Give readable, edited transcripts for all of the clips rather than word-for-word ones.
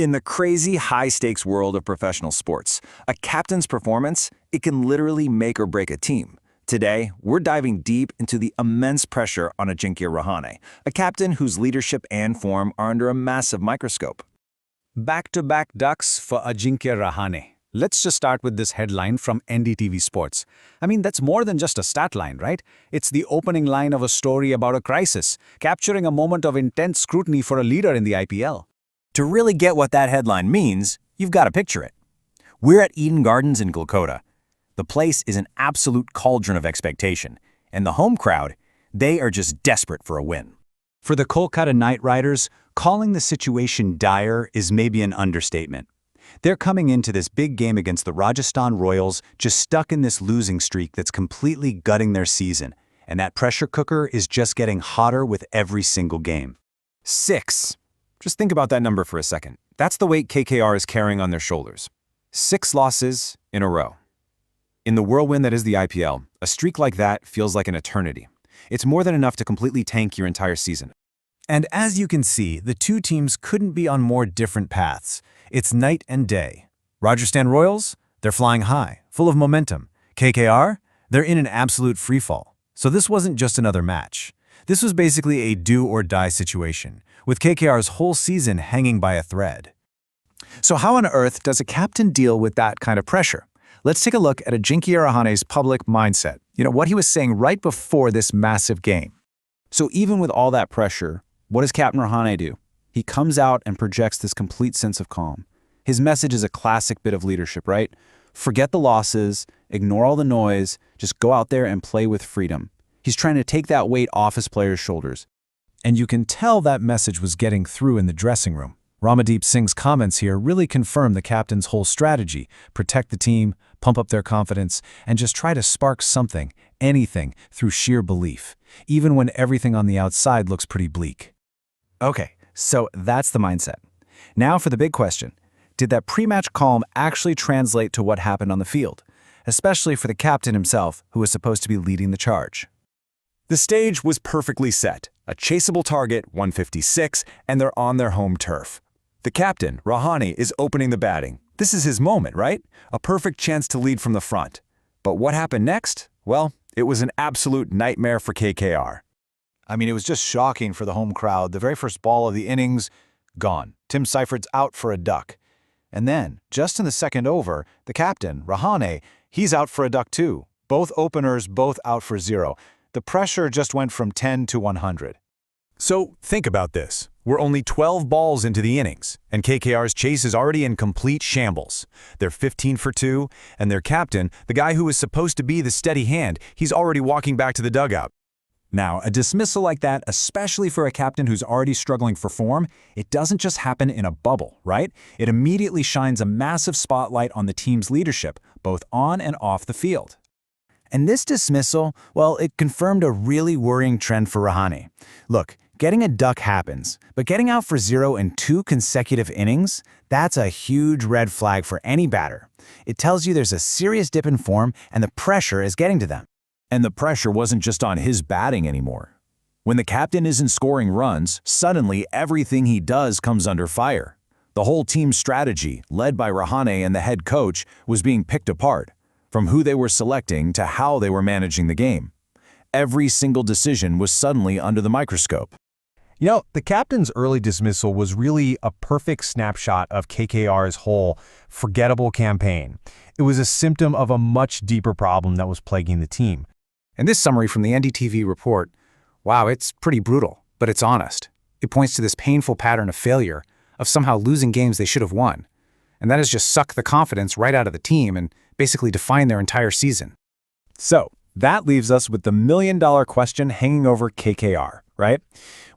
In the crazy high-stakes world of professional sports, a captain's performance, it can literally make or break a team. Today, we're diving deep into the immense pressure on Ajinkya Rahane, a captain whose leadership and form are under a massive microscope. Back-to-back ducks for Ajinkya Rahane. Let's just start with this headline from NDTV Sports. I mean, that's more than just a stat line, right? It's the opening line of a story about a crisis, capturing a moment of intense scrutiny for a leader in the IPL. To really get what that headline means, you've got to picture it. We're at Eden Gardens in Kolkata. The place is an absolute cauldron of expectation, and the home crowd, they are just desperate for a win. For the Kolkata Knight Riders, calling the situation dire is maybe an understatement. They're coming into this big game against the Rajasthan Royals just stuck in this losing streak that's completely gutting their season, and that pressure cooker is just getting hotter with every single game. 6. Just think about that number for a second. That's the weight KKR is carrying on their shoulders. 6 losses in a row. In the whirlwind that is the IPL, a streak like that feels like an eternity. It's more than enough to completely tank your entire season. And as you can see, the two teams couldn't be on more different paths. It's night and day. Rajasthan Royals, they're flying high, full of momentum. KKR, they're in an absolute freefall. So this wasn't just another match. This was basically a do-or-die situation, with KKR's whole season hanging by a thread. So how on earth does a captain deal with that kind of pressure? Let's take a look at Ajinkya Rahane's public mindset. What he was saying right before this massive game. So even with all that pressure, what does Captain Rahane do? He comes out and projects this complete sense of calm. His message is a classic bit of leadership, right? Forget the losses, ignore all the noise, just go out there and play with freedom. He's trying to take that weight off his players' shoulders. And you can tell that message was getting through in the dressing room. Ramadeep Singh's comments here really confirm the captain's whole strategy: protect the team, pump up their confidence, and just try to spark something, anything, through sheer belief, even when everything on the outside looks pretty bleak. Okay, so that's the mindset. Now for the big question. Did that pre-match calm actually translate to what happened on the field? Especially for the captain himself, who was supposed to be leading the charge. The stage was perfectly set. A chaseable target, 156, and they're on their home turf. The captain, Rahane, is opening the batting. This is his moment, right? A perfect chance to lead from the front. But what happened next? Well, it was an absolute nightmare for KKR. I mean, it was just shocking for the home crowd. The very first ball of the innings, gone. Tim Seifert's out for a duck. And then, just in the second over, the captain, Rahane, he's out for a duck too. Both openers, both out for 0. The pressure just went from 10 to 100. So think about this. We're only 12 balls into the innings, and KKR's chase is already in complete shambles. They're 15 for 2, and their captain, the guy who was supposed to be the steady hand, he's already walking back to the dugout. Now, a dismissal like that, especially for a captain who's already struggling for form, it doesn't just happen in a bubble, right? It immediately shines a massive spotlight on the team's leadership, both on and off the field. And this dismissal, well, it confirmed a really worrying trend for Rahane. Look, getting a duck happens, but getting out for 0 in 2 consecutive innings, that's a huge red flag for any batter. It tells you there's a serious dip in form and the pressure is getting to them. And the pressure wasn't just on his batting anymore. When the captain isn't scoring runs, suddenly everything he does comes under fire. The whole team's strategy, led by Rahane and the head coach, was being picked apart, from who they were selecting to how they were managing the game. Every single decision was suddenly under the microscope. The captain's early dismissal was really a perfect snapshot of KKR's whole forgettable campaign. It was a symptom of a much deeper problem that was plaguing the team. And this summary from the NDTV report, wow, it's pretty brutal, but it's honest. It points to this painful pattern of failure, of somehow losing games they should have won. And that has just sucked the confidence right out of the team and basically defined their entire season. So, that leaves us with the million-dollar question hanging over KKR, right?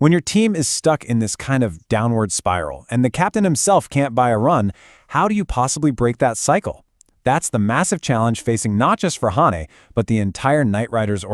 When your team is stuck in this kind of downward spiral and the captain himself can't buy a run, how do you possibly break that cycle? That's the massive challenge facing not just Rahane, but the entire Knight Riders organization.